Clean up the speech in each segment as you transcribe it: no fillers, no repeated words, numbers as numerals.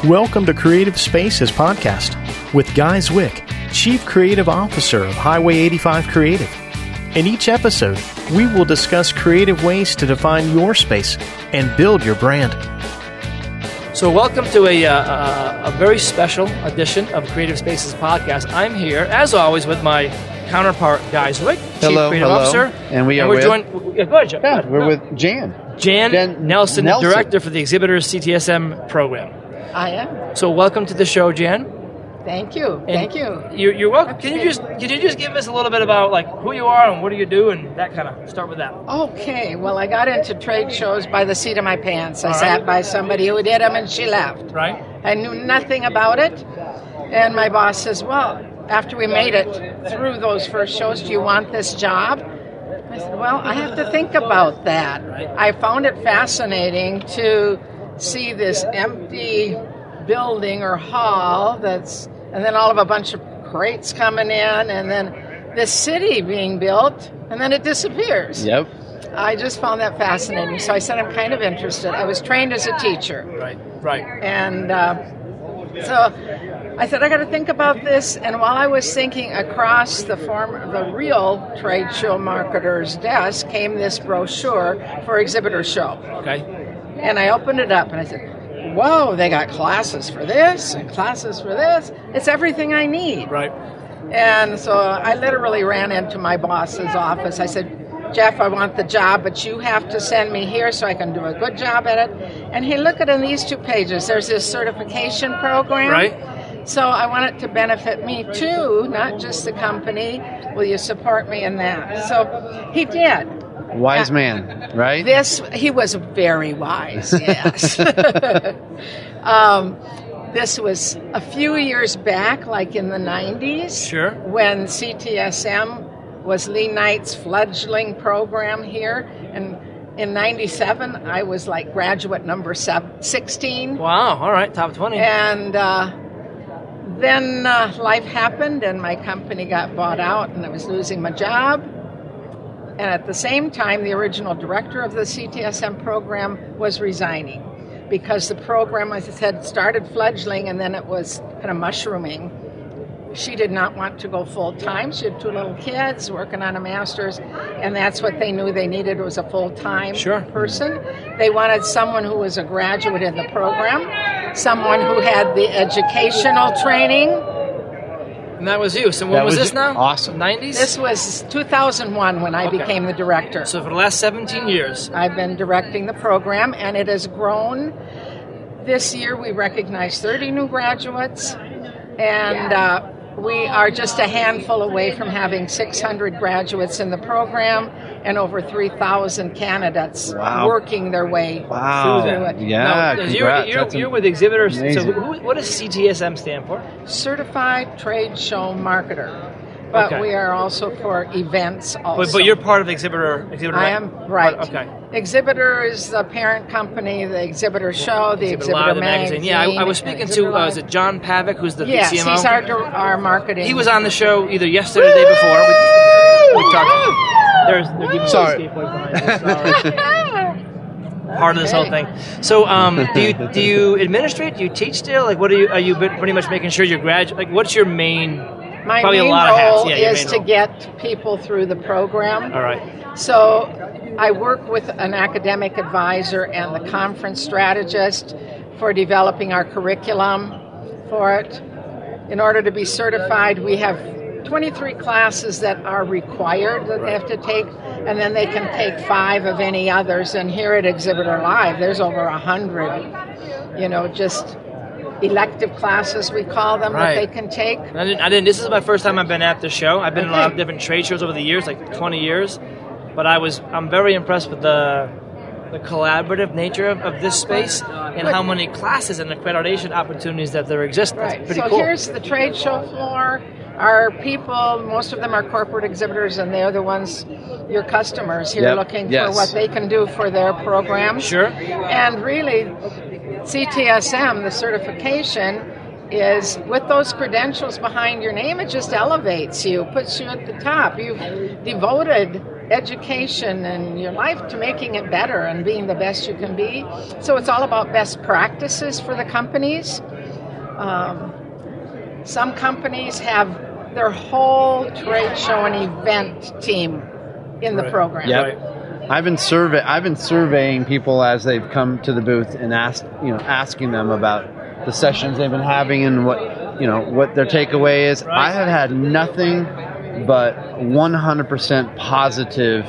Welcome to Creative Spaces Podcast with Guy Zwick, Chief Creative Officer of Highway 85 Creative. In each episode, we will discuss creative ways to define your space and build your brand. So welcome to a very special edition of Creative Spaces Podcast. I'm here, as always, with my counterpart, Guy Zwick, Chief Creative Officer. And we're joined. Go ahead, Joe. Yeah, we're with Jan. Jan Nelson, Director for the Exhibitor's CTSM program. I am. So welcome to the show, Jan. Thank you. And you're welcome. Can you just give us a little bit about like who you are and what do you do and that kind of start with that? Okay. Well, I got into trade shows by the seat of my pants. I sat by somebody who did them and she left. Right. I knew nothing about it. And my boss says, well, after we made it through those first shows, do you want this job? I said, well, I have to think about that. Right. I found it fascinating to see this empty building or hall and then all of a bunch of crates coming in, and then this city being built, and then it disappears. Yep. I just found that fascinating. So I said, I'm kind of interested. I was trained as a teacher. Right. And so I said, I got to think about this. And while I was thinking, across the real trade show marketer's desk came this brochure for Exhibitor Show. Okay. And I opened it up and I said, whoa, they got classes for this and classes for this. It's everything I need. Right. And so I literally ran into my boss's office. I said, Jeff, I want the job, but you have to send me here so I can do a good job at it. And he looked at in these 2 pages. There's this certification program. Right. So I want it to benefit me too, not just the company. Will you support me in that? So he did. Wise man, right? He was very wise, yes. This was a few years back, like in the 90s. Sure. When CTSM was Lee Knight's fledgling program here. And in 97, I was like graduate number 16. Wow, all right, top 20. And then life happened and my company got bought out and I was losing my job. And at the same time, the original director of the CTSM program was resigning because the program, as I said, started fledgling and then it was kind of mushrooming. She did not want to go full-time. She had 2 little kids working on a master's, and that's what they knew they needed was a full-time person. They wanted someone who was a graduate in the program, someone who had the educational training. And that was you. So when was this now? Awesome. 90s? This was 2001 when I became the director. So for the last 17 years. I've been directing the program, and it has grown. This year we recognized 30 new graduates, and we are just a handful away from having 600 graduates in the program and over 3,000 candidates working their way through it. Yeah, now, you're with Exhibitor. So what does CTSM stand for? Certified Trade Show Marketer. But we are also for events also. But you're part of Exhibitor. I am, right. Okay. Exhibitor is the parent company, the Exhibitor Show, the Exhibitor magazine. Yeah, I was speaking to, is it John Pavick, who's the CMO? Yes, he's our marketing. He was on the show either yesterday or the day before. We talked. They're giving Sorry. Part of this whole thing. So, do you administrate? Do you teach still? Like, what are you pretty much making sure you're Like, what's your main? My probably main a lot of hats. role is to get people through the program. All right. So I work with an academic advisor and the conference strategist for developing our curriculum for it. In order to be certified, we have 23 classes that are required that they have to take, and then they can take 5 of any others. And here at ExhibitorLive, there's over 100, just elective classes, we call them, that they can take. I didn't. This is my first time I've been at the show. I've been in a lot of different trade shows over the years, like 20 years. But I'm very impressed with the collaborative nature of this space and how many classes and accreditation opportunities that there exist. That's pretty cool. So here's the trade show floor. Our people, most of them are corporate exhibitors, and they're the ones, your customers here, looking for what they can do for their programs. Sure. And really, CTSM, the certification, is with those credentials behind your name, it just elevates you, puts you at the top. You've devoted education and your life to making it better and being the best you can be. So it's all about best practices for the companies. Some companies have their whole trade show and event team in the program. Yep. Right. I've been surveying people as they've come to the booth and asking them about the sessions they've been having and what their takeaway is. Right. I have had nothing but 100% positive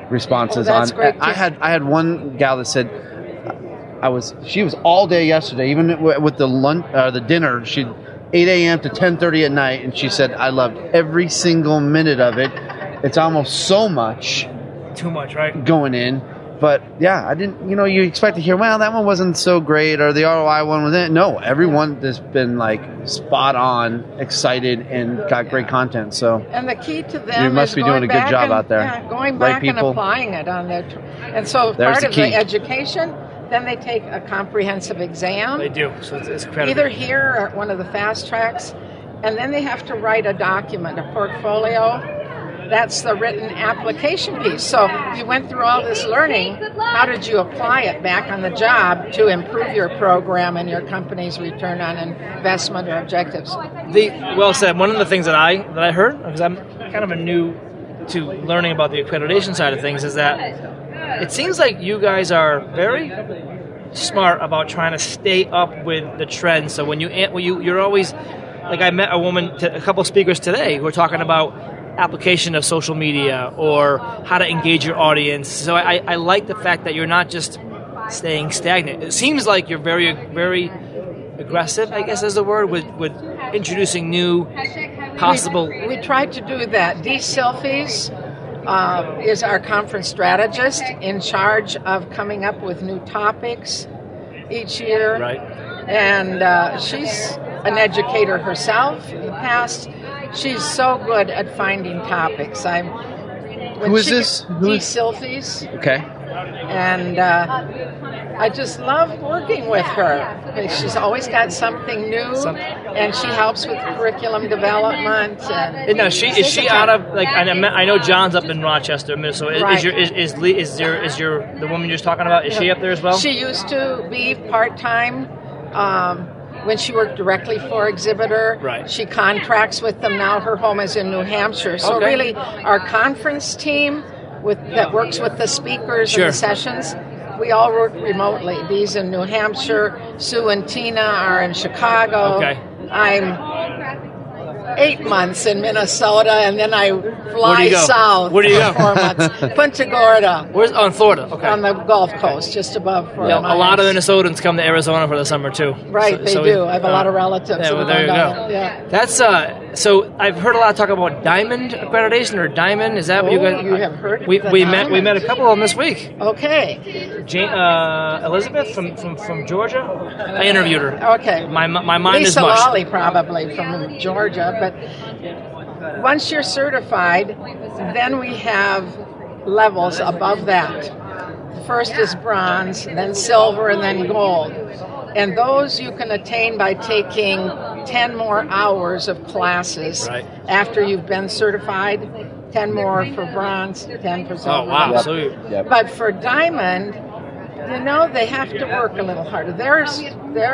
responses Well, that's on. great. I had one gal that said she was all day yesterday, even with the dinner. She 8 a.m. to 10:30 at night, and she said, I loved every single minute of it. It's almost so much. Too much, right? Going in. But yeah, I didn't, you expect to hear, well, that one wasn't so great, or the ROI one was it. No, everyone has been like spot on, excited, and got great content. So, and the key to them you must is be doing a good job out there. Yeah, going Right back and people. applying it on their. And so There's part the of key. the education, then they take a comprehensive exam. They do. So it's credible. Either here or at one of the fast tracks, and then they have to write a document, a portfolio. That's the written application piece. So you went through all this learning. How did you apply it back on the job to improve your program and your company's return on investment or objectives? Well said. One of the things that I heard, because I'm kind of new to learning about the accreditation side of things, is that it seems like you guys are very smart about trying to stay up with the trends. So when you're always, like I met a couple speakers today who were talking about application of social media or how to engage your audience. So I like the fact that you're not just staying stagnant. It seems like you're very, very aggressive, I guess is the word, with introducing new possible... We tried to do that. Dee Silfies is our conference strategist in charge of coming up with new topics each year. Right. And she's an educator herself in the past. She's so good at finding topics. Who is this? Dee Silfies. Okay. And I just love working with her. She's always got something new, and she helps with curriculum development. And now, is she out of, like, I know John's up in Rochester, Minnesota. Right. Is the woman you're just talking about? Is she up there as well? She used to be part-time. When she worked directly for Exhibitor, right. She contracts with them now. Her home is in New Hampshire. So okay. Really, our conference team that works with the speakers sure. and the sessions, we all work remotely. Dee's in New Hampshire. Sue and Tina are in Chicago. Okay. I'm 8 months in Minnesota, and then I fly south. Where do you go? 4 months. Punta Gorda. Where's in Florida? Okay. On the Gulf Coast, just above Fort Myers. A lot of Minnesotans come to Arizona for the summer too. Right, they do. I have a lot of relatives. Yeah, well, there you go. Yeah. That's so. I've heard a lot of talk about Diamond accreditation or Diamond. Is that what you guys? You have heard? We met a couple of them this week. Okay. Elizabeth from Georgia. I interviewed her. Okay. My mind Lisa is mush. Lawley probably from Georgia, but once you're certified, then we have levels above that. First is bronze, then silver, and then gold. And those you can attain by taking 10 more hours of classes right. after you've been certified. 10 more for bronze, 10 for silver. Oh, wow. Yep. So Yep. But for diamond, they have to work a little harder. They're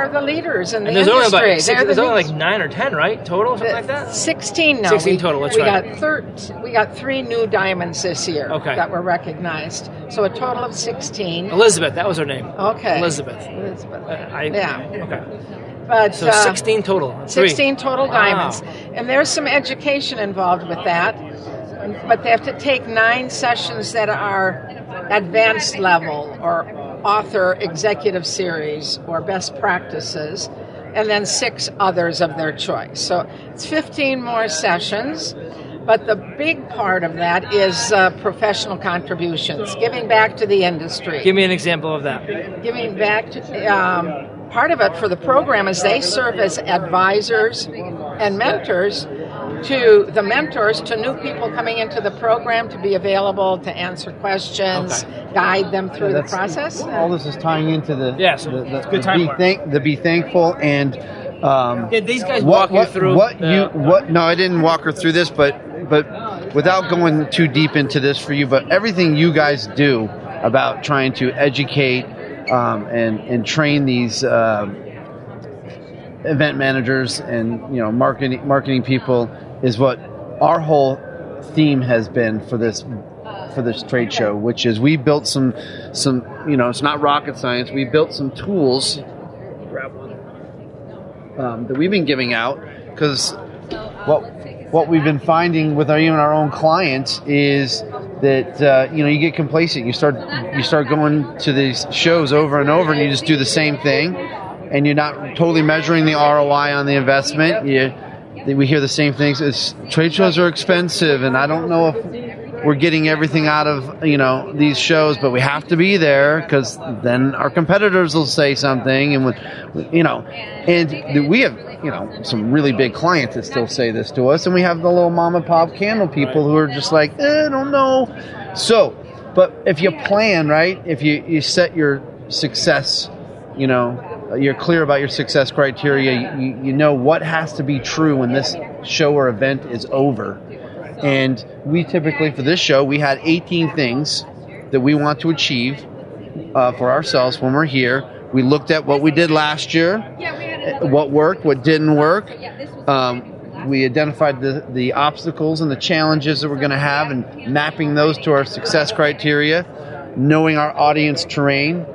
the leaders in the there's industry. There's only like 9 or 10, right? Total, something like that? 16 now. 16 total, that's right. We got 3 new diamonds this year okay. that were recognized. So a total of 16. Elizabeth, that was her name. Okay. Elizabeth. Yeah. Okay. But, so 16 total. 16 total wow. diamonds. And there's some education involved with that. But they have to take 9 sessions that are advanced level or author executive series or best practices, and then 6 others of their choice. So it's 15 more sessions, but the big part of that is professional contributions, giving back to the industry. Give me an example of that. Giving back to part of it for the program is they serve as advisors and mentors to the mentors to new people coming into the program to be available to answer questions, guide them through the process. All this is tying into the good time the be thankful and did these guys walk you through no, I didn't walk her through this, but without going too deep into this for you, but everything you guys do about trying to educate and train these event managers and marketing people is what our whole theme has been for this trade show, which is we built some it's not rocket science. We built some tools that we've been giving out, because what we've been finding with our own clients is that you get complacent. You start going to these shows over and over, and you just do the same thing, and you're not totally measuring the ROI on the investment. We hear the same things. Trade shows are expensive, and I don't know if we're getting everything out of these shows, but we have to be there because then our competitors will say something, and and we have some really big clients that still say this to us, and we have the little mom and pop candle people who are just like, I don't know. So, but if you plan right, if you set your success, you're clear about your success criteria, you know what has to be true when this show or event is over. And we typically, for this show, we had 18 things that we want to achieve for ourselves when we're here. We looked at what we did last year, what worked, what didn't work. We identified the obstacles and the challenges that we're going to have, and mapping those to our success criteria, knowing our audience terrain,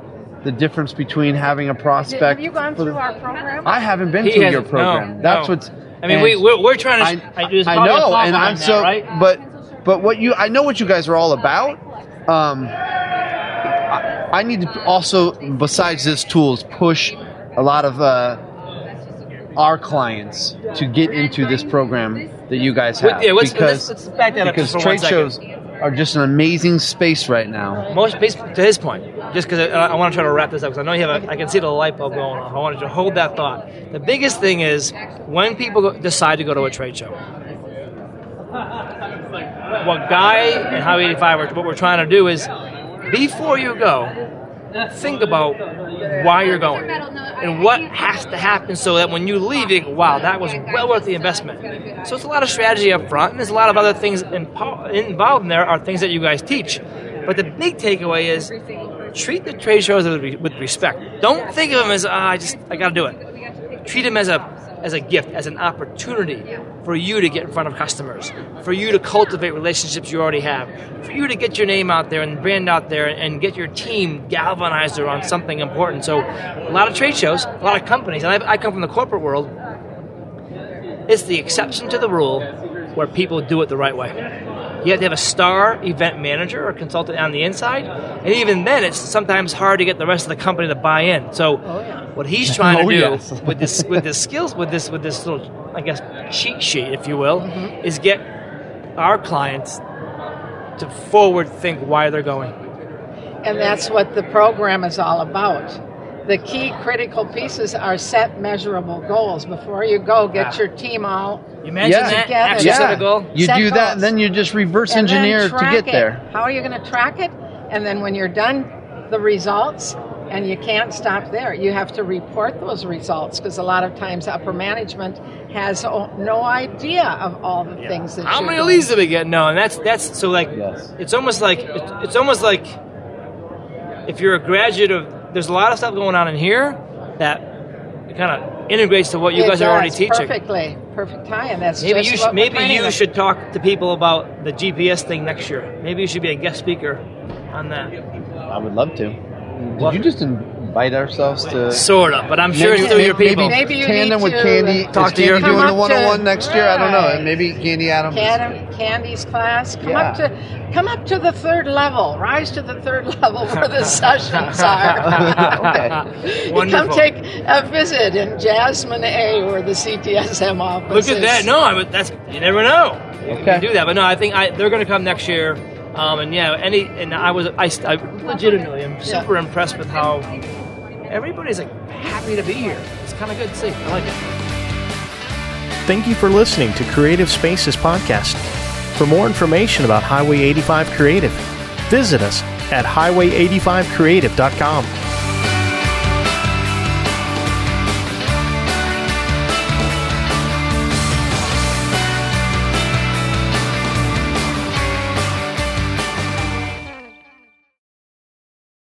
the difference between having a prospect. Have you gone through our program? I haven't been through your program. That's what's. I mean, we're trying to. I know, and I'm so. Right? But I know what you guys are all about. I need to also, besides this tools, push a lot of our clients to get into this program that you guys have. Let's back that up because for trade 1 shows second. are just an amazing space right now. To his point, just because I want to try to wrap this up, because I know you have I can see the light bulb going on. I wanted to hold that thought. The biggest thing is when people decide to go to a trade show. What Guy and Highway 85 what we're trying to do is, before you go, think about why you're going and what has to happen so that when you leave, you go, wow, that was well worth the investment. So it's a lot of strategy up front, and there's a lot of other things involved in there are things that you guys teach. But the big takeaway is treat the trade shows with respect. Don't think of them as, I got to do it. Treat them as a gift, as an opportunity for you to get in front of customers, for you to cultivate relationships you already have, for you to get your name out there and brand out there and get your team galvanized around something important. So a lot of trade shows, a lot of companies, and I come from the corporate world, it's the exception to the rule where people do it the right way. You have to have a star event manager or consultant on the inside, and even then it's sometimes hard to get the rest of the company to buy in. So what he's trying to do with this little, I guess, cheat sheet, if you will, is get our clients to forward think why they're going. And that's what the program is all about. The key critical pieces are set measurable goals. Before you go, get your team all you mentioned that. Actually set a goal. You set do goals. that, and then you just reverse engineer to get there. How are you going to track it? And then when you're done, the results, and you can't stop there. You have to report those results, because a lot of times upper management has no idea of all the things that how many leads did we get? No, and that's so like it's almost like if you're a graduate of. There's a lot of stuff going on in here that kind of integrates to what you guys are already teaching. Perfect tie, and that's maybe you should talk to people about the GPS thing next year. Maybe you should be a guest speaker on that. I would love to. Did you just invite ourselves to? Sort of, but I'm sure it's still your people. Maybe you tandem need with to Candy. talk to your your doing the 101 next year. I don't know. And maybe Candy Adams. Candy's class. Come up to the third level. Rise to the third level where the sessions are. Okay. Wonderful. Come take a visit in Jasmine A, where the CTSM office Look at that. No, you never know. You Okay. can do that, but no, I think they're going to come next year. I legitimately am super impressed with how everybody's happy to be here. It's kind of good to see. I like it. Thank you for listening to Creative Spaces Podcast. For more information about Highway 85 Creative, visit us at highway85creative.com.